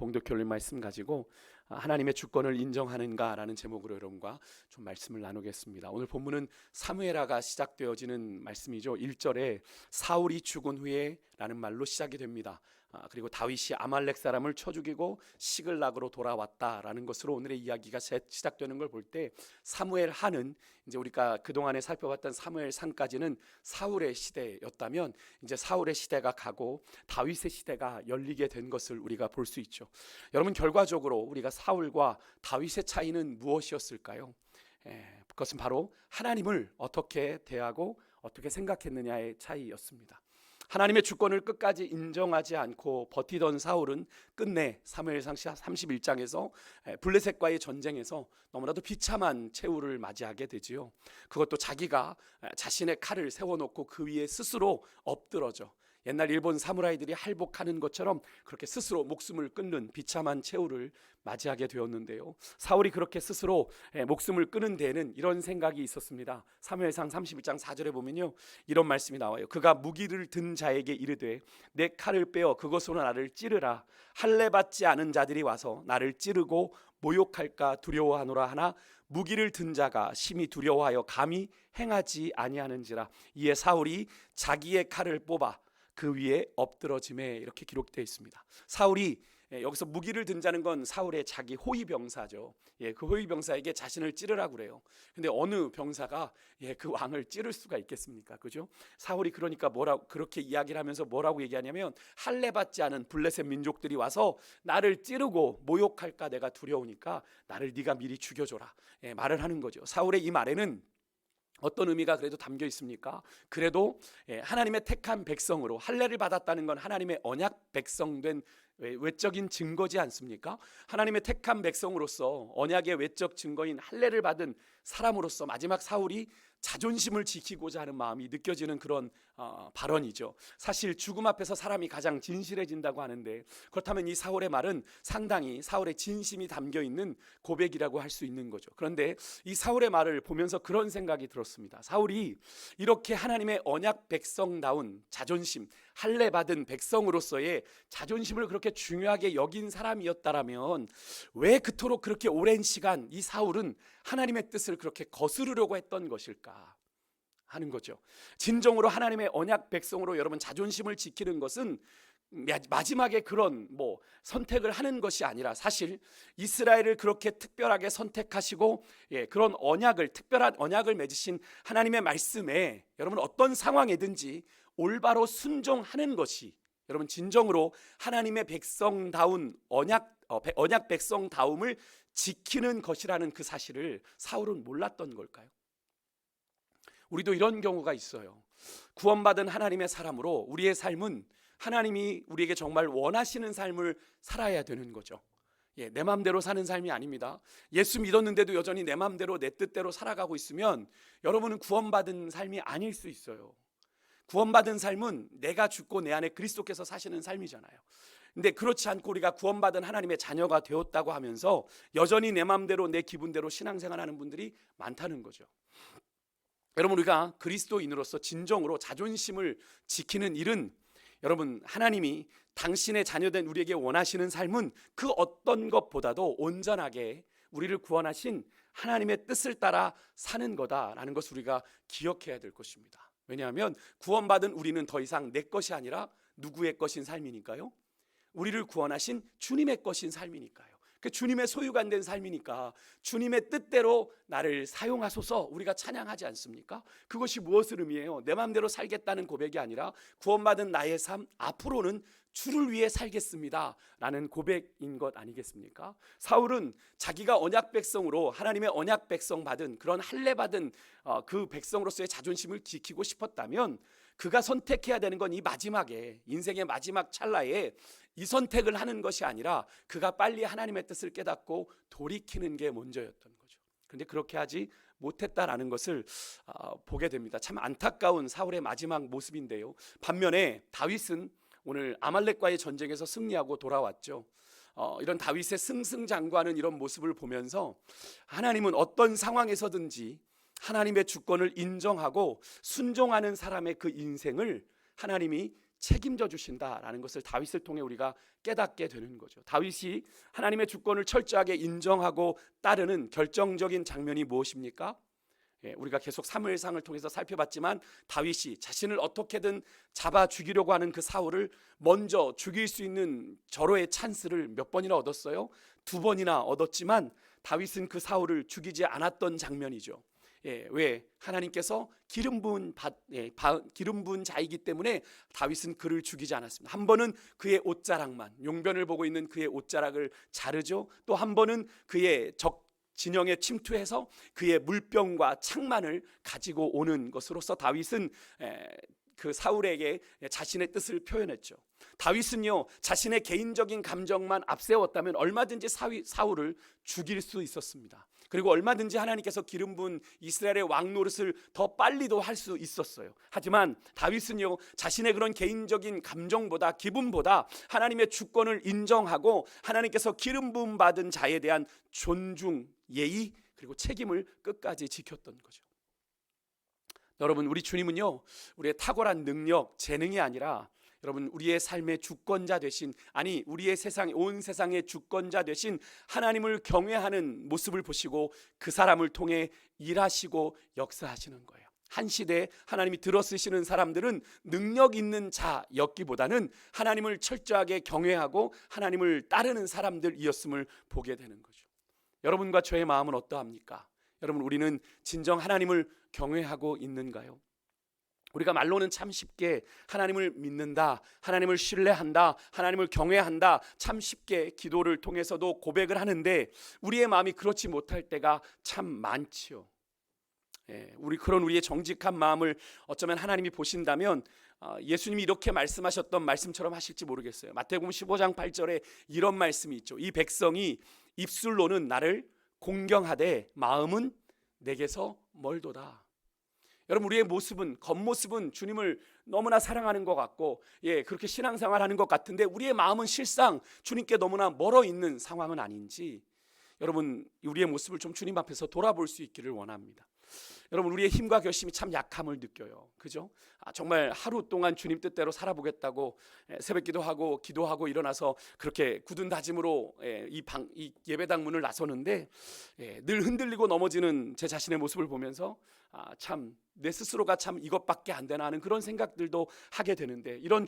봉독해 올린 말씀 가지고 하나님의 주권을 인정하는가라는 제목으로 여러분과 좀 말씀을 나누겠습니다. 오늘 본문은 사무엘하가 시작되어지는 말씀이죠. 1절에 사울이 죽은 후에 라는 말로 시작이 됩니다. 그리고 다윗이 아말렉 사람을 쳐 죽이고 시글락으로 돌아왔다라는 것으로 오늘의 이야기가 시작되는 걸 볼 때 사무엘하는 이제 우리가 그동안에 살펴봤던 사무엘상까지는 사울의 시대였다면 이제 사울의 시대가 가고 다윗의 시대가 열리게 된 것을 우리가 볼 수 있죠. 여러분, 결과적으로 우리가 사울과 다윗의 차이는 무엇이었을까요? 그것은 바로 하나님을 어떻게 대하고 어떻게 생각했느냐의 차이였습니다. 하나님의 주권을 끝까지 인정하지 않고 버티던 사울은 끝내 사무엘상 31장에서 블레셋과의 전쟁에서 너무나도 비참한 최후를 맞이하게 되지요. 그것도 자기가 자신의 칼을 세워놓고 그 위에 스스로 엎드러져 옛날 일본 사무라이들이 할복하는 것처럼 그렇게 스스로 목숨을 끊는 비참한 최후를 맞이하게 되었는데요. 사울이 그렇게 스스로 목숨을 끊은 데에는 이런 생각이 있었습니다. 사무엘상 31장 4절에 보면요, 이런 말씀이 나와요. 그가 무기를 든 자에게 이르되 내 칼을 빼어 그것으로 나를 찌르라. 할례 받지 않은 자들이 와서 나를 찌르고 모욕할까 두려워하노라 하나 무기를 든 자가 심히 두려워하여 감히 행하지 아니하는지라. 이에 사울이 자기의 칼을 뽑아 그 위에 엎드러짐에 이렇게 기록되어 있습니다. 사울이 여기서 무기를 든 자는 건 사울의 자기 호위 병사죠. 그 호위 병사에게 자신을 찌르라고 그래요. 근데 어느 병사가 그 왕을 찌를 수가 있겠습니까? 그죠? 사울이 그러니까 그렇게 이야기를 하면서 뭐라고 얘기하냐면 할례 받지 않은 블레셋 민족들이 와서 나를 찌르고 모욕할까 내가 두려우니까 나를 네가 미리 죽여줘라 말을 하는 거죠. 사울의 이 말에는 어떤 의미가 그래도 담겨 있습니까? 그래도 하나님의 택한 백성으로 할례를 받았다는 건 하나님의 언약 백성된 외적인 증거지 않습니까? 하나님의 택한 백성으로서 언약의 외적 증거인 할례를 받은 사람으로서 마지막 사울이 자존심을 지키고자 하는 마음이 느껴지는 그런 발언이죠. 사실 죽음 앞에서 사람이 가장 진실해진다고 하는데, 그렇다면 이 사울의 말은 상당히 사울의 진심이 담겨있는 고백이라고 할 수 있는 거죠. 그런데 이 사울의 말을 보면서 그런 생각이 들었습니다. 사울이 이렇게 하나님의 언약 백성다운 자존심, 할례 받은 백성으로서의 자존심을 그렇게 중요하게 여긴 사람이었다라면 왜 그토록 그렇게 오랜 시간 이 사울은 하나님의 뜻을 그렇게 거스르려고 했던 것일까 하는 거죠. 진정으로 하나님의 언약 백성으로 여러분 자존심을 지키는 것은 마지막에 그런 선택을 하는 것이 아니라 사실 이스라엘을 그렇게 특별하게 선택하시고 그런 특별한 언약을 맺으신 하나님의 말씀에 여러분 어떤 상황이든지 올바로 순종하는 것이 여러분 진정으로 하나님의 백성다운 언약 백성다움을 지키는 것이라는 그 사실을 사울은 몰랐던 걸까요? 우리도 이런 경우가 있어요. 구원받은 하나님의 사람으로 우리의 삶은 하나님이 우리에게 정말 원하시는 삶을 살아야 되는 거죠. 내 마음대로 사는 삶이 아닙니다. 예수 믿었는데도 여전히 내 마음대로 내 뜻대로 살아가고 있으면 여러분은 구원받은 삶이 아닐 수 있어요. 구원받은 삶은 내가 죽고 내 안에 그리스도께서 사시는 삶이잖아요. 근데 그렇지 않고 우리가 구원받은 하나님의 자녀가 되었다고 하면서 여전히 내 마음대로 내 기분대로 신앙생활하는 분들이 많다는 거죠. 여러분, 우리가 그리스도인으로서 진정으로 자존심을 지키는 일은 여러분 하나님이 당신의 자녀된 우리에게 원하시는 삶은 그 어떤 것보다도 온전하게 우리를 구원하신 하나님의 뜻을 따라 사는 거다라는 것을 우리가 기억해야 될 것입니다. 왜냐하면 구원받은 우리는 더 이상 내 것이 아니라 누구의 것인 삶이니까요. 우리를 구원하신 주님의 것인 삶이니까요. 그 주님의 소유가 된 삶이니까 주님의 뜻대로 나를 사용하소서 우리가 찬양하지 않습니까? 그것이 무엇을 의미해요? 내 마음대로 살겠다는 고백이 아니라 구원받은 나의 삶 앞으로는 주를 위해 살겠습니다 라는 고백인 것 아니겠습니까? 사울은 자기가 언약 백성으로 하나님의 언약 백성 받은 그런 할례 받은 그 백성으로서의 자존심을 지키고 싶었다면 그가 선택해야 되는 건 이 마지막에 인생의 마지막 찰나에 이 선택을 하는 것이 아니라 그가 빨리 하나님의 뜻을 깨닫고 돌이키는 게 먼저였던 거죠. 그런데 그렇게 하지 못했다라는 것을 보게 됩니다. 참 안타까운 사울의 마지막 모습인데요. 반면에 다윗은 오늘 아말렉과의 전쟁에서 승리하고 돌아왔죠. 이런 다윗의 승승장구하는 이런 모습을 보면서 하나님은 어떤 상황에서든지 하나님의 주권을 인정하고 순종하는 사람의 그 인생을 하나님이 책임져 주신다라는 것을 다윗을 통해 우리가 깨닫게 되는 거죠. 다윗이 하나님의 주권을 철저하게 인정하고 따르는 결정적인 장면이 무엇입니까? 우리가 계속 사무엘상을 통해서 살펴봤지만 다윗이 자신을 어떻게든 잡아 죽이려고 하는 그 사울을 먼저 죽일 수 있는 절호의 찬스를 몇 번이나 얻었어요? 2번이나 얻었지만 다윗은 그 사울을 죽이지 않았던 장면이죠. 왜? 하나님께서 기름 부은 자이기 때문에 다윗은 그를 죽이지 않았습니다. 한 번은 그의 옷자락만, 용변을 보고 있는 그의 옷자락을 자르죠. 또 한 번은 그의 적 진영에 침투해서 그의 물병과 창만을 가지고 오는 것으로서 다윗은 그 사울에게 자신의 뜻을 표현했죠. 다윗은요, 자신의 개인적인 감정만 앞세웠다면 얼마든지 사울을 죽일 수 있었습니다. 그리고 얼마든지 하나님께서 기름 부은 이스라엘의 왕 노릇을 더 빨리도 할 수 있었어요. 하지만 다윗은요, 자신의 그런 개인적인 감정보다, 기분보다 하나님의 주권을 인정하고 하나님께서 기름 부음 받은 자에 대한 존중, 예의, 그리고 책임을 끝까지 지켰던 거죠. 여러분, 우리 주님은요, 우리의 탁월한 능력, 재능이 아니라 여러분, 우리의 삶의 주권자 되신, 아니 우리의 온 세상의 주권자 되신 하나님을 경외하는 모습을 보시고 그 사람을 통해 일하시고 역사하시는 거예요. 한 시대에 하나님이 들어쓰시는 사람들은 능력 있는 자였기보다는 하나님을 철저하게 경외하고 하나님을 따르는 사람들이었음을 보게 되는 거죠. 여러분과 저의 마음은 어떠합니까? 여러분, 우리는 진정 하나님을 경외하고 있는가요? 우리가 말로는 참 쉽게 하나님을 믿는다, 하나님을 신뢰한다, 하나님을 경외한다, 참 쉽게 기도를 통해서도 고백을 하는데 우리의 마음이 그렇지 못할 때가 참 많지요. 우리의 정직한 마음을 어쩌면 하나님이 보신다면 예수님이 이렇게 말씀하셨던 말씀처럼 하실지 모르겠어요. 마태복음 15장 8절에 이런 말씀이 있죠. 이 백성이 입술로는 나를 공경하되 마음은 내게서 멀도다. 여러분, 우리의 모습은, 겉모습은 주님을 너무나 사랑하는 것 같고 그렇게 신앙생활하는 것 같은데 우리의 마음은 실상 주님께 너무나 멀어 있는 상황은 아닌지 여러분, 우리의 모습을 좀 주님 앞에서 돌아볼 수 있기를 원합니다. 여러분, 우리의 힘과 결심이 참 약함을 느껴요. 그죠? 정말 하루 동안 주님 뜻대로 살아보겠다고 새벽 기도하고 일어나서 그렇게 굳은 다짐으로 이 예배당 문을 나서는데 늘 흔들리고 넘어지는 제 자신의 모습을 보면서 참 내 스스로가 참 이것밖에 안 되나 하는 그런 생각들도 하게 되는데 이런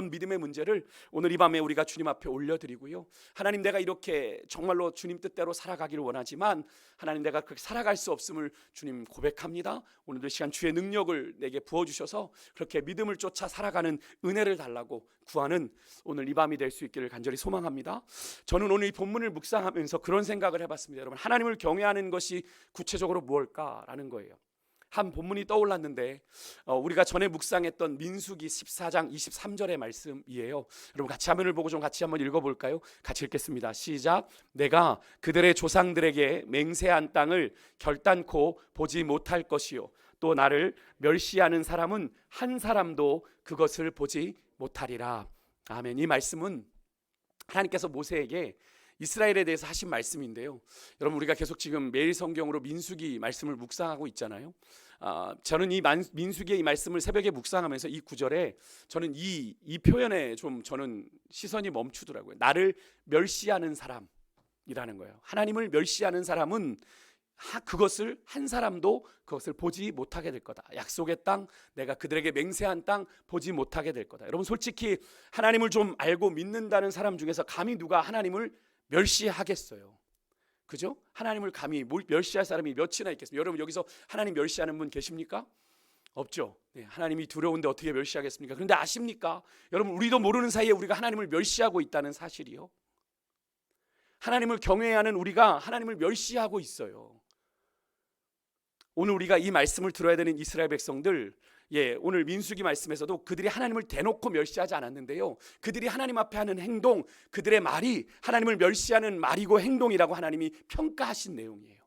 믿음의 문제를 오늘 이 밤에 우리가 주님 앞에 올려드리고요. 하나님, 내가 이렇게 정말로 주님 뜻대로 살아가기를 원하지만 하나님, 내가 그렇게 살아갈 수 없음을 주님 고백합니다. 오늘도 시간 주의 능력을 내게 부어주셔서 그렇게 믿음을 쫓아 살아가는 은혜를 달라고 구하는 오늘 이 밤이 될 수 있기를 간절히 소망합니다. 저는 오늘 이 본문을 묵상하면서 그런 생각을 해봤습니다. 여러분, 하나님을 경외하는 것이 구체적으로 무엇일까라는 거예요. 한 본문이 떠올랐는데 우리가 전에 묵상했던 민수기 14장 23절의 말씀이에요. 여러분, 같이 화면을 보고 좀 같이 한번 읽어볼까요? 같이 읽겠습니다. 시작. 내가 그들의 조상들에게 맹세한 땅을 결단코 보지 못할 것이요 또 나를 멸시하는 사람은 한 사람도 그것을 보지 못하리라. 아멘. 이 말씀은 하나님께서 모세에게 이스라엘에 대해서 하신 말씀인데요. 여러분, 우리가 계속 지금 매일 성경으로 민수기 말씀을 묵상하고 있잖아요. 저는 이 민수기의 이 말씀을 새벽에 묵상하면서 이 구절에 저는 이 표현에 좀 저는 시선이 멈추더라고요. 나를 멸시하는 사람이라는 거예요. 하나님을 멸시하는 사람은 그것을 한 사람도 그것을 보지 못하게 될 거다. 약속의 땅, 내가 그들에게 맹세한 땅 보지 못하게 될 거다. 여러분, 솔직히 하나님을 좀 알고 믿는다는 사람 중에서 감히 누가 하나님을 멸시하겠어요? 그죠? 하나님을 감히 멸시할 사람이 몇이나 있겠습니까? 여러분, 여기서 하나님 멸시하는 분 계십니까? 없죠. 하나님이 두려운데 어떻게 멸시하겠습니까? 그런데 아십니까? 여러분, 우리도 모르는 사이에 우리가 하나님을 멸시하고 있다는 사실이요. 하나님을 경외하는 우리가 하나님을 멸시하고 있어요. 오늘 우리가 이 말씀을 들어야 되는 이스라엘 백성들, 오늘 민수기 말씀에서도 그들이 하나님을 대놓고 멸시하지 않았는데요, 그들이 하나님 앞에 하는 행동, 그들의 말이 하나님을 멸시하는 말이고 행동이라고 하나님이 평가하신 내용이에요.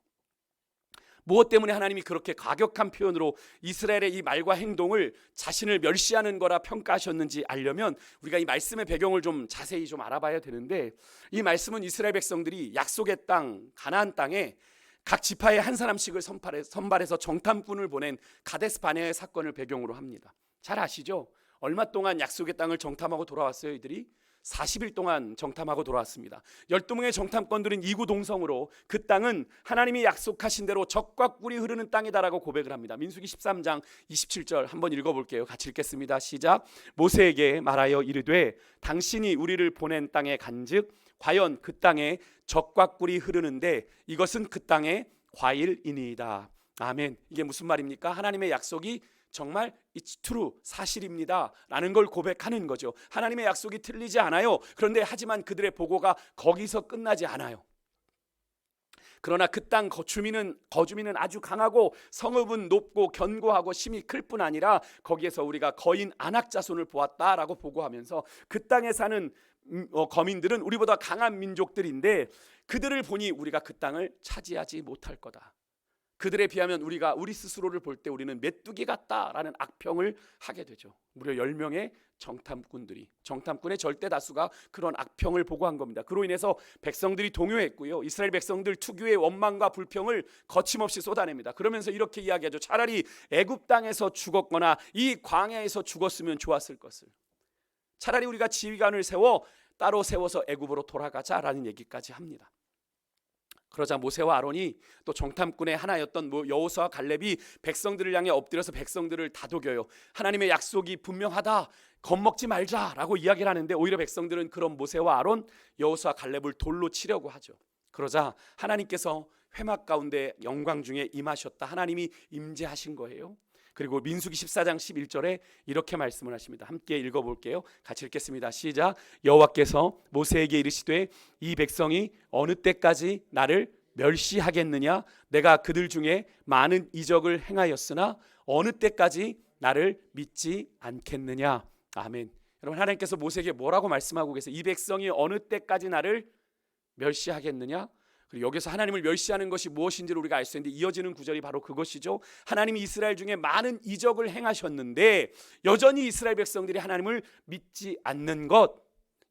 무엇 때문에 하나님이 그렇게 과격한 표현으로 이스라엘의 이 말과 행동을 자신을 멸시하는 거라 평가하셨는지 알려면 우리가 이 말씀의 배경을 좀 자세히 좀 알아봐야 되는데, 이 말씀은 이스라엘 백성들이 약속의 땅 가나안 땅에 각 지파에 한 사람씩을 선발해서 정탐꾼을 보낸 가데스 바네아의 사건을 배경으로 합니다. 잘 아시죠? 얼마 동안 약속의 땅을 정탐하고 돌아왔어요? 이들이 40일 동안 정탐하고 돌아왔습니다. 12명의 정탐꾼들은 이구동성으로 그 땅은 하나님이 약속하신 대로 젖과 꿀이 흐르는 땅이다라고 고백을 합니다. 민수기 13장 27절 한번 읽어볼게요. 같이 읽겠습니다. 시작. 모세에게 말하여 이르되 당신이 우리를 보낸 땅에 간즉 과연 그 땅에 젖과 꿀이 흐르는데 이것은 그 땅의 과일이니이다. 아멘. 이게 무슨 말입니까? 하나님의 약속이 정말 it's true, 사실입니다 라는 걸 고백하는 거죠. 하나님의 약속이 틀리지 않아요. 그런데 하지만 그들의 보고가 거기서 끝나지 않아요. 그러나 그 땅 거주민은 아주 강하고 성읍은 높고 견고하고 심이 클 뿐 아니라 거기에서 우리가 거인 안악 자손을 보았다라고 보고하면서 그 땅에 사는 거민들은 우리보다 강한 민족들인데 그들을 보니 우리가 그 땅을 차지하지 못할 거다. 그들에 비하면 우리 스스로를 볼 때 우리는 메뚜기 같다라는 악평을 하게 되죠. 무려 10명의 정탐꾼의 절대 다수가 그런 악평을 보고한 겁니다. 그로 인해서 백성들이 동요했고요. 이스라엘 백성들 특유의 원망과 불평을 거침없이 쏟아냅니다. 그러면서 이렇게 이야기하죠. 차라리 애굽 땅에서 죽었거나 이 광야에서 죽었으면 좋았을 것을. 차라리 우리가 지휘관을 따로 세워서 애굽으로 돌아가자라는 얘기까지 합니다. 그러자 모세와 아론이 또 정탐꾼의 하나였던 여호수아와 갈렙이 백성들을 향해 엎드려서 백성들을 다독여요. 하나님의 약속이 분명하다, 겁먹지 말자라고 이야기를 하는데 오히려 백성들은 그런 모세와 아론, 여호수아와 갈렙을 돌로 치려고 하죠. 그러자 하나님께서 회막 가운데 영광 중에 임하셨다. 하나님이 임재하신 거예요. 그리고 민수기 14장 11절에 이렇게 말씀을 하십니다. 함께 읽어볼게요. 같이 읽겠습니다. 시작. 여호와께서 모세에게 이르시되 이 백성이 어느 때까지 나를 멸시하겠느냐? 내가 그들 중에 많은 이적을 행하였으나 어느 때까지 나를 믿지 않겠느냐? 아멘. 여러분, 하나님께서 모세에게 뭐라고 말씀하고 계세요? 이 백성이 어느 때까지 나를 멸시하겠느냐? 그리고 여기서 하나님을 멸시하는 것이 무엇인지를 우리가 알 수 있는데 이어지는 구절이 바로 그것이죠. 하나님이 이스라엘 중에 많은 이적을 행하셨는데 여전히 이스라엘 백성들이 하나님을 믿지 않는 것,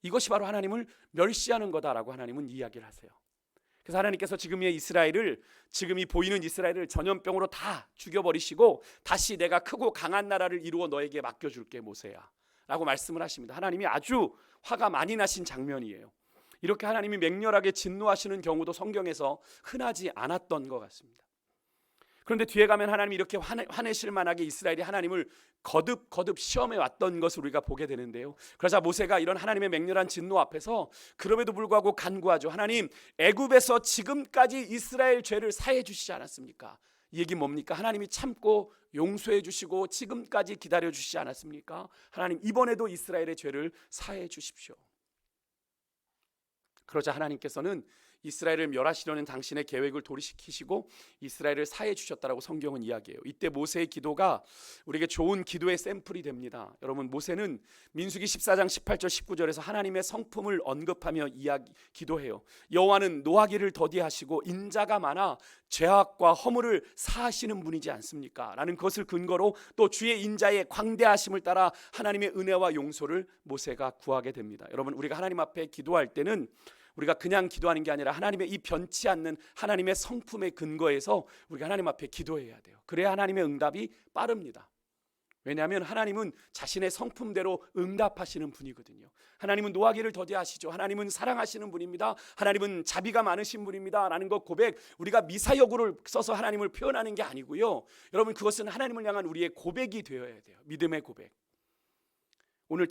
이것이 바로 하나님을 멸시하는 거다라고 하나님은 이야기를 하세요. 그래서 하나님께서 지금 이 보이는 이스라엘을 전염병으로 다 죽여버리시고 다시 내가 크고 강한 나라를 이루어 너에게 맡겨줄게 모세야 라고 말씀을 하십니다. 하나님이 아주 화가 많이 나신 장면이에요. 이렇게 하나님이 맹렬하게 진노하시는 경우도 성경에서 흔하지 않았던 것 같습니다. 그런데 뒤에 가면 하나님이 이렇게 화내실 만하게 이스라엘이 하나님을 거듭 시험해 왔던 것을 우리가 보게 되는데요. 그러자 모세가 이런 하나님의 맹렬한 진노 앞에서 그럼에도 불구하고 간구하죠. 하나님, 애굽에서 지금까지 이스라엘 죄를 사해 주시지 않았습니까? 이 얘기 뭡니까? 하나님이 참고 용서해 주시고 지금까지 기다려 주시지 않았습니까? 하나님, 이번에도 이스라엘의 죄를 사해 주십시오. 그러자 하나님께서는 이스라엘을 멸하시려는 당신의 계획을 돌이키시고 이스라엘을 사해 주셨다라고 성경은 이야기해요. 이때 모세의 기도가 우리에게 좋은 기도의 샘플이 됩니다. 여러분, 모세는 민수기 14장 18절 19절에서 하나님의 성품을 언급하며 기도해요. 여호와는 노하기를 더디하시고 인자가 많아 죄악과 허물을 사하시는 분이지 않습니까? 라는 것을 근거로 또 주의 인자의 광대하심을 따라 하나님의 은혜와 용서를 모세가 구하게 됩니다. 여러분, 우리가 하나님 앞에 기도할 때는 우리가 그냥 기도하는 게 아니라 하나님의 이 변치 않는 하나님의 성품의 근거에서 우리가 하나님 앞에 기도해야 돼요. 그래야 하나님의 응답이 빠릅니다. 왜냐하면 하나님은 자신의 성품대로 응답하시는 분이거든요. 하나님은 노하기를 더디하시죠. 하나님은 사랑하시는 분입니다. 하나님은 자비가 많으신 분입니다 라는 것 고백, 우리가 미사여구를 써서 하나님을 표현하는 게 아니고요. 여러분, 그것은 하나님을 향한 우리의 고백이 되어야 돼요. 믿음의 고백. 오늘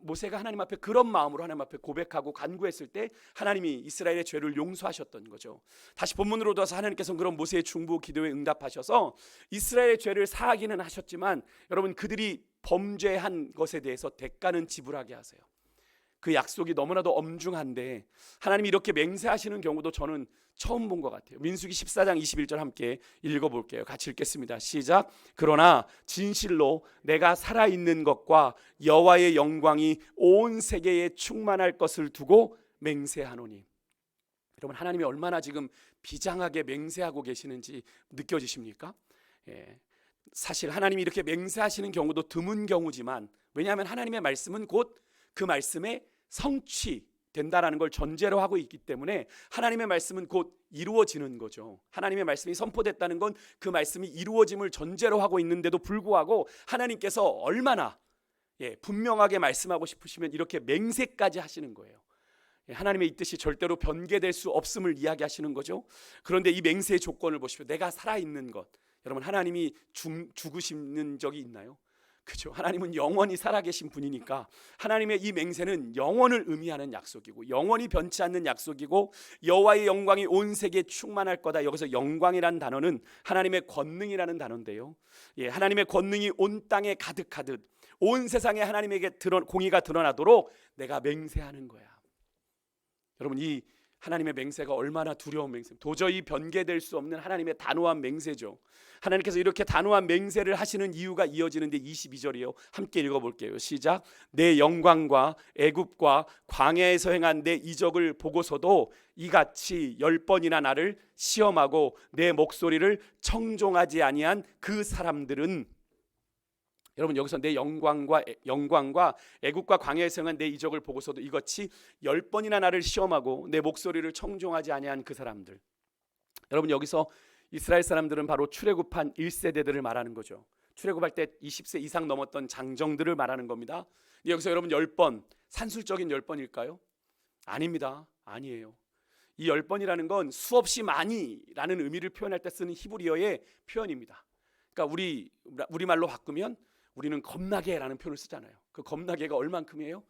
모세가 하나님 앞에 그런 마음으로 하나님 앞에 고백하고 간구했을 때 하나님이 이스라엘의 죄를 용서하셨던 거죠. 다시 본문으로 돌아서 하나님께서는 그런 모세의 중보 기도에 응답하셔서 이스라엘의 죄를 사하기는 하셨지만 여러분, 그들이 범죄한 것에 대해서 대가는 지불하게 하세요. 그 약속이 너무나도 엄중한데 하나님이 이렇게 맹세하시는 경우도 저는 처음 본 것 같아요. 민수기 14장 21절 함께 읽어볼게요. 같이 읽겠습니다. 시작. 그러나 진실로 내가 살아있는 것과 여호와의 영광이 온 세계에 충만할 것을 두고 맹세하노니. 여러분, 하나님이 얼마나 지금 비장하게 맹세하고 계시는지 느껴지십니까? 사실 하나님이 이렇게 맹세하시는 경우도 드문 경우지만, 왜냐하면 하나님의 말씀은 곧 그 말씀의 성취된다라는 걸 전제로 하고 있기 때문에 하나님의 말씀은 곧 이루어지는 거죠. 하나님의 말씀이 선포됐다는 건 그 말씀이 이루어짐을 전제로 하고 있는데도 불구하고 하나님께서 얼마나 분명하게 말씀하고 싶으시면 이렇게 맹세까지 하시는 거예요. 하나님의 이 뜻이 절대로 변개될 수 없음을 이야기하시는 거죠. 그런데 이 맹세의 조건을 보십시오. 내가 살아있는 것. 여러분, 하나님이 죽으시는 적이 있나요? 그죠? 하나님은 영원히 살아계신 분이니까 하나님의 이 맹세는 영원을 의미하는 약속이고 영원히 변치 않는 약속이고 여호와의 영광이 온 세계에 충만할 거다. 여기서 영광이라는 단어는 하나님의 권능이라는 단어인데요. 하나님의 권능이 온 땅에 가득하듯 온 세상에 하나님에게 공의가 드러나도록 내가 맹세하는 거야. 여러분, 이 하나님의 맹세가 얼마나 두려운 맹세, 도저히 변개될 수 없는 하나님의 단호한 맹세죠. 하나님께서 이렇게 단호한 맹세를 하시는 이유가 이어지는데 22절이요. 함께 읽어볼게요. 시작. 내 영광과 애굽과 광야에서 행한 내 이적을 보고서도 이같이 10번이나 나를 시험하고 내 목소리를 청종하지 아니한 그 사람들은, 여러분, 여기서 내 영광과 애국과 광야에서 행한 내 이적을 보고서도 이같이 10번이나 나를 시험하고 내 목소리를 청종하지 아니한 그 사람들. 여러분, 여기서 이스라엘 사람들은 바로 출애굽한 1세대들을 말하는 거죠. 출애굽할 때 20세 이상 넘었던 장정들을 말하는 겁니다. 여기서 여러분 10번, 산술적인 10번일까요? 아닙니다. 아니에요. 이 10번이라는 건 수없이 많이라는 의미를 표현할 때 쓰는 히브리어의 표현입니다. 그러니까 우리말로 바꾸면 우리는 겁나게라는 표현을 쓰잖아요. 그 겁나게가 얼만큼이에요?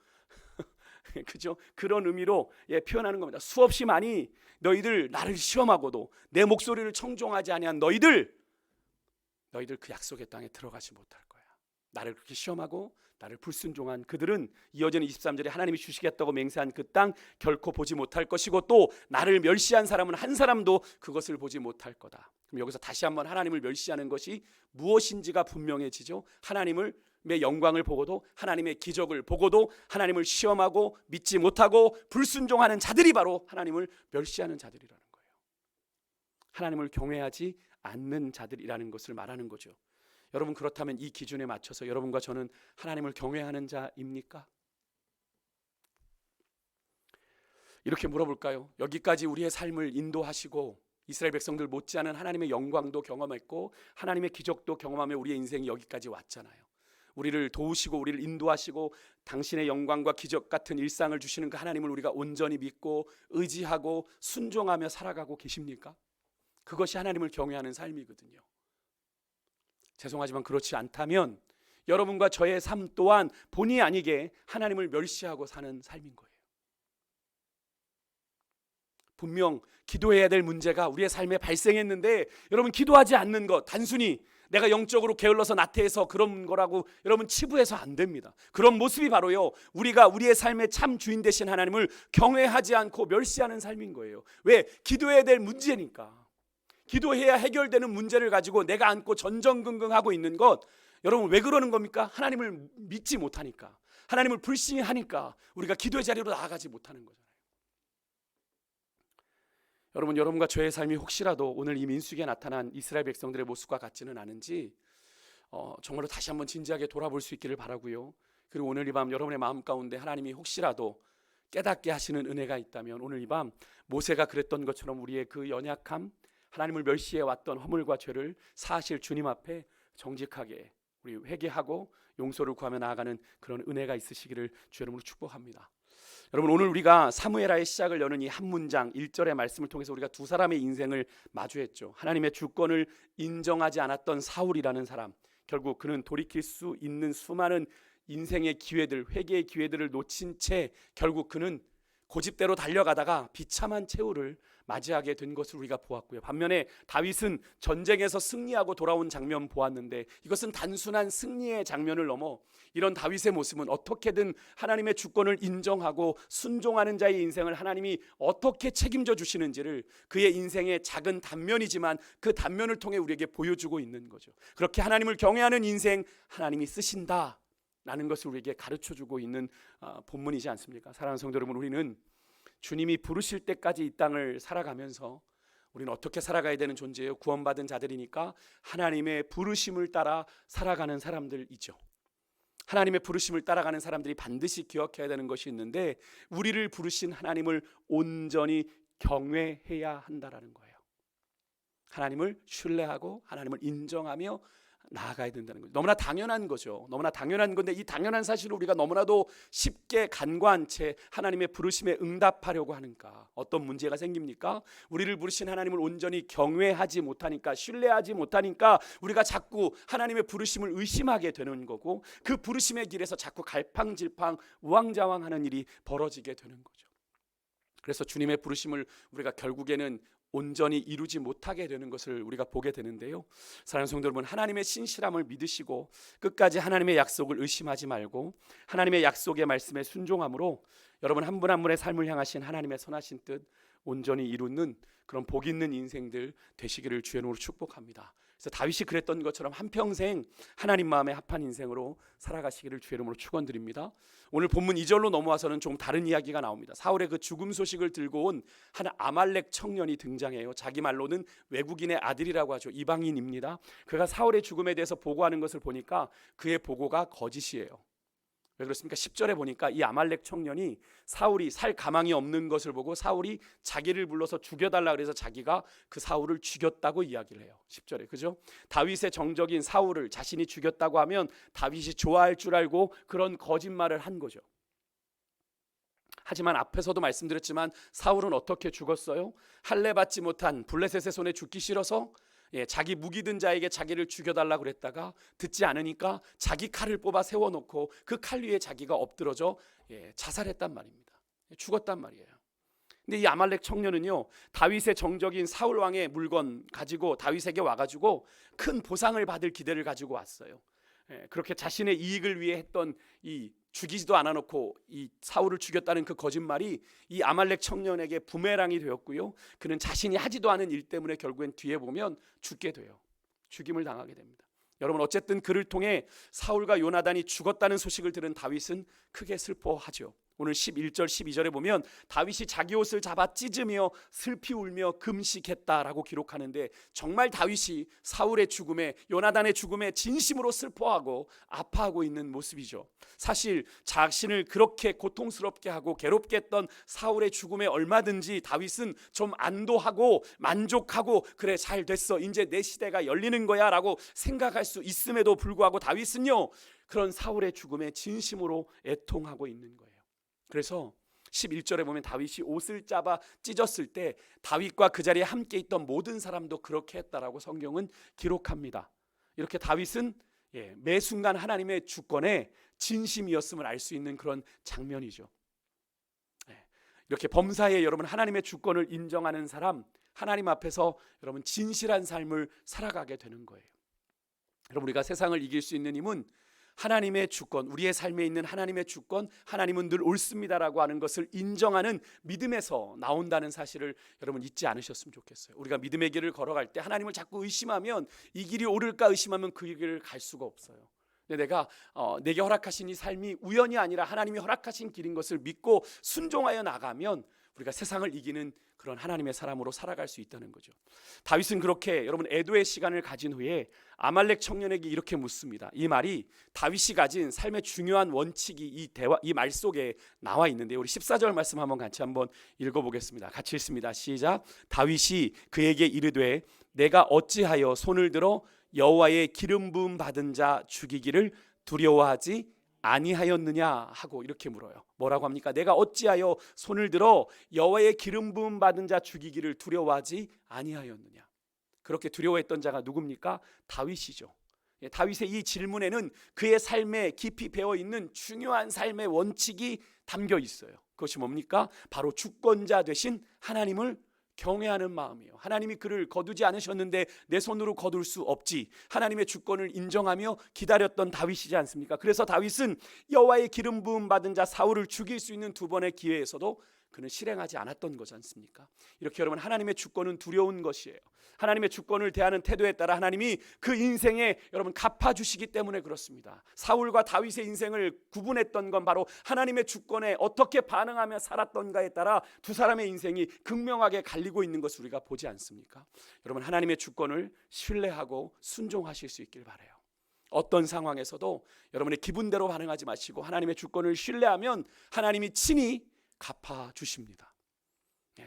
그죠? 그런 의미로 표현하는 겁니다. 수없이 많이 너희들 나를 시험하고도 내 목소리를 청종하지 아니한 너희들 그 약속의 땅에 들어가지 못할 거야. 나를 그렇게 시험하고 나를 불순종한 그들은 이어지는 23절에 하나님이 주시겠다고 맹세한 그 땅 결코 보지 못할 것이고 또 나를 멸시한 사람은 한 사람도 그것을 보지 못할 거다. 그럼 여기서 다시 한번 하나님을 멸시하는 것이 무엇인지가 분명해지죠. 하나님의 영광을 보고도 하나님의 기적을 보고도 하나님을 시험하고 믿지 못하고 불순종하는 자들이 바로 하나님을 멸시하는 자들이라는 거예요. 하나님을 경외하지 않는 자들이라는 것을 말하는 거죠. 여러분, 그렇다면 이 기준에 맞춰서 여러분과 저는 하나님을 경외하는 자입니까? 이렇게 물어볼까요? 여기까지 우리의 삶을 인도하시고 이스라엘 백성들 못지않은 하나님의 영광도 경험했고 하나님의 기적도 경험하며 우리의 인생이 여기까지 왔잖아요. 우리를 도우시고 우리를 인도하시고 당신의 영광과 기적 같은 일상을 주시는 그 하나님을 우리가 온전히 믿고 의지하고 순종하며 살아가고 계십니까? 그것이 하나님을 경외하는 삶이거든요. 죄송하지만 그렇지 않다면 여러분과 저의 삶 또한 본의 아니게 하나님을 멸시하고 사는 삶인 거예요. 분명 기도해야 될 문제가 우리의 삶에 발생했는데 여러분, 기도하지 않는 것, 단순히 내가 영적으로 게을러서 나태해서 그런 거라고 여러분 치부해서 안 됩니다. 그런 모습이 바로요, 우리가 우리의 삶의 참 주인 되신 하나님을 경외하지 않고 멸시하는 삶인 거예요. 왜? 기도해야 될 문제니까. 기도해야 해결되는 문제를 가지고 내가 안고 전전긍긍하고 있는 것, 여러분 왜 그러는 겁니까? 하나님을 믿지 못하니까, 하나님을 불신하니까 우리가 기도의 자리로 나아가지 못하는 거잖아요. 여러분, 여러분과 저의 삶이 혹시라도 오늘 이 민수기에 나타난 이스라엘 백성들의 모습과 같지는 않은지 정말로 다시 한번 진지하게 돌아볼 수 있기를 바라고요. 그리고 오늘 이 밤 여러분의 마음 가운데 하나님이 혹시라도 깨닫게 하시는 은혜가 있다면 오늘 이 밤 모세가 그랬던 것처럼 우리의 그 연약함, 하나님을 멸시해 왔던 허물과 죄를 사실 주님 앞에 정직하게 우리 회개하고 용서를 구하며 나아가는 그런 은혜가 있으시기를 주 이름으로 축복합니다. 여러분, 오늘 우리가 사무엘하의 시작을 여는 이 한 문장 1절의 말씀을 통해서 우리가 두 사람의 인생을 마주했죠. 하나님의 주권을 인정하지 않았던 사울이라는 사람, 결국 그는 돌이킬 수 있는 수많은 인생의 기회들, 회개의 기회들을 놓친 채 결국 그는 고집대로 달려가다가 비참한 최후를 맞이하게 된 것을 우리가 보았고요. 반면에 다윗은 전쟁에서 승리하고 돌아온 장면 보았는데 이것은 단순한 승리의 장면을 넘어 이런 다윗의 모습은 어떻게든 하나님의 주권을 인정하고 순종하는 자의 인생을 하나님이 어떻게 책임져 주시는지를 그의 인생의 작은 단면이지만 그 단면을 통해 우리에게 보여주고 있는 거죠. 그렇게 하나님을 경외하는 인생 하나님이 쓰신다 라는 것을 우리에게 가르쳐주고 있는 본문이지 않습니까? 사랑하는 성도 여러분, 우리는 주님이 부르실 때까지 이 땅을 살아가면서 우리는 어떻게 살아가야 되는 존재예요? 구원받은 자들이니까 하나님의 부르심을 따라 살아가는 사람들이죠. 하나님의 부르심을 따라가는 사람들이 반드시 기억해야 되는 것이 있는데 우리를 부르신 하나님을 온전히 경외해야 한다라는 거예요. 하나님을 신뢰하고 하나님을 인정하며 나아가야 된다는 거죠. 너무나 당연한 거죠. 너무나 당연한 건데 이 당연한 사실을 우리가 너무나도 쉽게 간과한 채 하나님의 부르심에 응답하려고 하는가? 어떤 문제가 생깁니까? 우리를 부르신 하나님을 온전히 경외하지 못하니까, 신뢰하지 못하니까 우리가 자꾸 하나님의 부르심을 의심하게 되는 거고, 그 부르심의 길에서 자꾸 갈팡질팡 우왕좌왕하는 일이 벌어지게 되는 거죠. 그래서 주님의 부르심을 우리가 결국에는 온전히 이루지 못하게 되는 것을 우리가 보게 되는데요. 사랑하는 성도 여러분, 하나님의 신실함을 믿으시고 끝까지 하나님의 약속을 의심하지 말고 하나님의 약속의 말씀에 순종함으로 여러분 한 분 한 분의 삶을 향하신 하나님의 선하신 뜻 온전히 이루는 그런 복 있는 인생들 되시기를 주의 이름으로 축복합니다. 그래서 다윗이 그랬던 것처럼 한평생 하나님 마음에 합한 인생으로 살아가시기를 주의 이름으로 축원드립니다. 오늘 본문 2절로 넘어와서는 조금 다른 이야기가 나옵니다. 사울의 그 죽음 소식을 들고 온 한 아말렉 청년이 등장해요. 자기 말로는 외국인의 아들이라고 하죠. 이방인입니다. 그가 사울의 죽음에 대해서 보고하는 것을 보니까 그의 보고가 거짓이에요. 왜 그렇습니까? 10절에 보니까 이 아말렉 청년이 사울이 살 가망이 없는 것을 보고 사울이 자기를 불러서 죽여달라 그래서 자기가 그 사울을 죽였다고 이야기를 해요. 10절에, 그죠? 다윗의 정적인 사울을 자신이 죽였다고 하면 다윗이 좋아할 줄 알고 그런 거짓말을 한 거죠. 하지만 앞에서도 말씀드렸지만 사울은 어떻게 죽었어요? 할례 받지 못한 블레셋의 손에 죽기 싫어서 자기 무기 든 자에게 자기를 죽여달라고 그랬다가 듣지 않으니까 자기 칼을 뽑아 세워놓고 그 칼 위에 자기가 엎드러져 자살했단 말입니다. 죽었단 말이에요. 근데 이 아말렉 청년은요, 다윗의 정적인 사울 왕의 물건 가지고 다윗에게 와가지고 큰 보상을 받을 기대를 가지고 왔어요. 그렇게 자신의 이익을 위해 했던 이 죽이지도 않아놓고 이 사울을 죽였다는 그 거짓말이 이 아말렉 청년에게 부메랑이 되었고요, 그는 자신이 하지도 않은 일 때문에 결국엔 뒤에 보면 죽게 돼요. 죽임을 당하게 됩니다. 여러분, 어쨌든 그를 통해 사울과 요나단이 죽었다는 소식을 들은 다윗은 크게 슬퍼하죠. 오늘 11절 12절에 보면 다윗이 자기 옷을 잡아 찢으며 슬피 울며 금식했다라고 기록하는데, 정말 다윗이 사울의 죽음에, 요나단의 죽음에 진심으로 슬퍼하고 아파하고 있는 모습이죠. 사실 자신을 그렇게 고통스럽게 하고 괴롭게 했던 사울의 죽음에 얼마든지 다윗은 좀 안도하고 만족하고, 그래 잘 됐어, 이제 내 시대가 열리는 거야 라고 생각할 수 있음에도 불구하고 다윗은요, 그런 사울의 죽음에 진심으로 애통하고 있는 거예요. 그래서 11절에 보면 다윗이 옷을 잡아 찢었을 때 다윗과 그 자리에 함께 있던 모든 사람도 그렇게 했다라고 성경은 기록합니다. 이렇게 다윗은 매 순간 하나님의 주권에 진심이었음을 알 수 있는 그런 장면이죠. 이렇게 범사에 여러분 하나님의 주권을 인정하는 사람, 하나님 앞에서 여러분 진실한 삶을 살아가게 되는 거예요. 여러분, 우리가 세상을 이길 수 있는 힘은 하나님의 주권, 우리의 삶에 있는 하나님의 주권, 하나님은 늘 옳습니다라고 하는 것을 인정하는 믿음에서 나온다는 사실을 여러분 잊지 않으셨으면 좋겠어요. 우리가 믿음의 길을 걸어갈 때 하나님을 자꾸 의심하면 이 길이 옳을까 의심하면 그 길을 갈 수가 없어요. 근데 내가 내게 허락하신 이 삶이 우연이 아니라 하나님이 허락하신 길인 것을 믿고 순종하여 나가면 우리가 세상을 이기는 그런 하나님의 사람으로 살아갈 수 있다는 거죠. 다윗은 그렇게 여러분 애도의 시간을 가진 후에 아말렉 청년에게 이렇게 묻습니다. 이 말이 다윗이 가진 삶의 중요한 원칙이 이 말 속에 나와 있는데, 우리 14절 말씀 같이 한번 읽어보겠습니다. 같이 읽습니다. 시작. 다윗이 그에게 이르되 내가 어찌하여 손을 들어 여호와의 기름 부음 받은 자 죽이기를 두려워하지 아니하였느냐 하고 이렇게 물어요. 뭐라고 합니까? 내가 어찌하여 손을 들어 여호와의 기름 부음 받은 자 죽이기를 두려워하지 아니하였느냐. 그렇게 두려워했던 자가 누굽니까? 다윗이죠. 다윗의 이 질문에는 그의 삶에 깊이 배어있는 중요한 삶의 원칙이 담겨 있어요. 그것이 뭡니까? 바로 주권자 되신 하나님을 경외하는 마음이에요. 하나님이 그를 거두지 않으셨는데 내 손으로 거둘 수 없지. 하나님의 주권을 인정하며 기다렸던 다윗이지 않습니까? 그래서 다윗은 여호와의 기름 부음 받은 자 사울을 죽일 수 있는 두 번의 기회에서도 그는 실행하지 않았던 거지 않습니까? 이렇게 여러분, 하나님의 주권은 두려운 것이에요. 하나님의 주권을 대하는 태도에 따라 하나님이 그 인생에 여러분 갚아주시기 때문에 그렇습니다. 사울과 다윗의 인생을 구분했던 건 바로 하나님의 주권에 어떻게 반응하며 살았던가에 따라 두 사람의 인생이 극명하게 갈리고 있는 것을 우리가 보지 않습니까? 여러분, 하나님의 주권을 신뢰하고 순종하실 수 있길 바라요. 어떤 상황에서도 여러분의 기분대로 반응하지 마시고 하나님의 주권을 신뢰하면 하나님이 친히 갚아주십니다.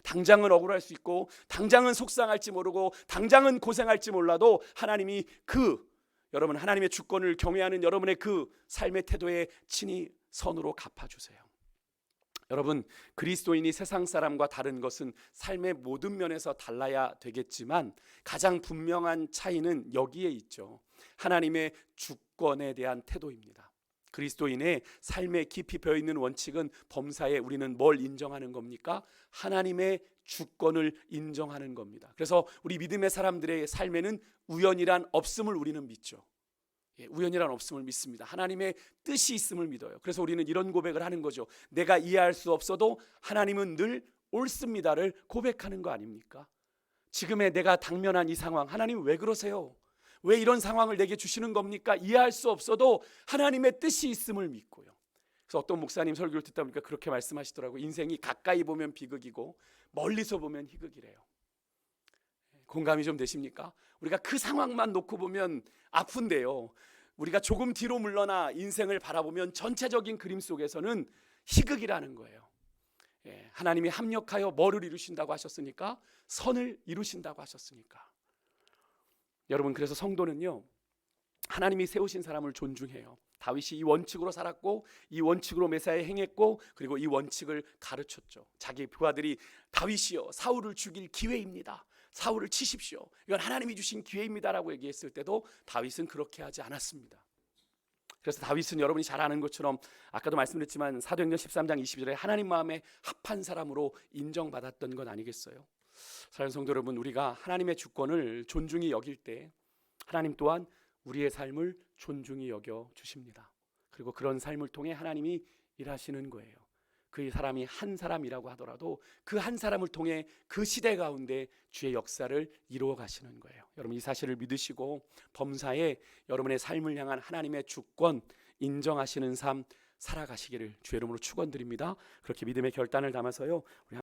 당장은 억울할 수 있고 당장은 속상할지 모르고 당장은 고생할지 몰라도 하나님이 그 여러분 하나님의 주권을 경외하는 여러분의 그 삶의 태도에 친히 선으로 갚아주세요. 여러분, 그리스도인이 세상 사람과 다른 것은 삶의 모든 면에서 달라야 되겠지만 가장 분명한 차이는 여기에 있죠. 하나님의 주권에 대한 태도입니다. 그리스도인의 삶에 깊이 배어있는 원칙은 범사에 우리는 뭘 인정하는 겁니까? 하나님의 주권을 인정하는 겁니다. 그래서 우리 믿음의 사람들의 삶에는 우연이란 없음을 우리는 믿죠. 우연이란 없음을 믿습니다. 하나님의 뜻이 있음을 믿어요. 그래서 우리는 이런 고백을 하는 거죠. 내가 이해할 수 없어도 하나님은 늘 옳습니다를 고백하는 거 아닙니까? 지금의 내가 당면한 이 상황, 하나님 왜 그러세요? 왜 이런 상황을 내게 주시는 겁니까? 이해할 수 없어도 하나님의 뜻이 있음을 믿고요. 그래서 어떤 목사님 설교를 듣다 보니까 그렇게 말씀하시더라고요. 인생이 가까이 보면 비극이고 멀리서 보면 희극이래요. 공감이 좀 되십니까? 우리가 그 상황만 놓고 보면 아픈데요, 우리가 조금 뒤로 물러나 인생을 바라보면 전체적인 그림 속에서는 희극이라는 거예요. 하나님이 합력하여 뭐를 이루신다고 하셨으니까? 선을 이루신다고 하셨으니까. 여러분, 그래서 성도는요, 하나님이 세우신 사람을 존중해요. 다윗이 이 원칙으로 살았고 이 원칙으로 메사에 행했고 그리고 이 원칙을 가르쳤죠. 자기 부하들이 다윗이여 사울을 죽일 기회입니다, 사울을 치십시오, 이건 하나님이 주신 기회입니다라고 얘기했을 때도 다윗은 그렇게 하지 않았습니다. 그래서 다윗은 여러분이 잘 아는 것처럼 아까도 말씀드렸지만 사도행전 13장 22절에 하나님 마음에 합한 사람으로 인정받았던 건 아니겠어요? 사랑하는 성도 여러분, 우리가 하나님의 주권을 존중히 여길 때 하나님 또한 우리의 삶을 존중히 여겨 주십니다. 그리고 그런 삶을 통해 하나님이 일하시는 거예요. 그 사람이 한 사람이라고 하더라도 그 한 사람을 통해 그 시대 가운데 주의 역사를 이루어 가시는 거예요. 여러분, 이 사실을 믿으시고 범사에 여러분의 삶을 향한 하나님의 주권 인정하시는 삶 살아가시기를 주의 이름으로 축원드립니다. 그렇게 믿음의 결단을 담아서요, 우리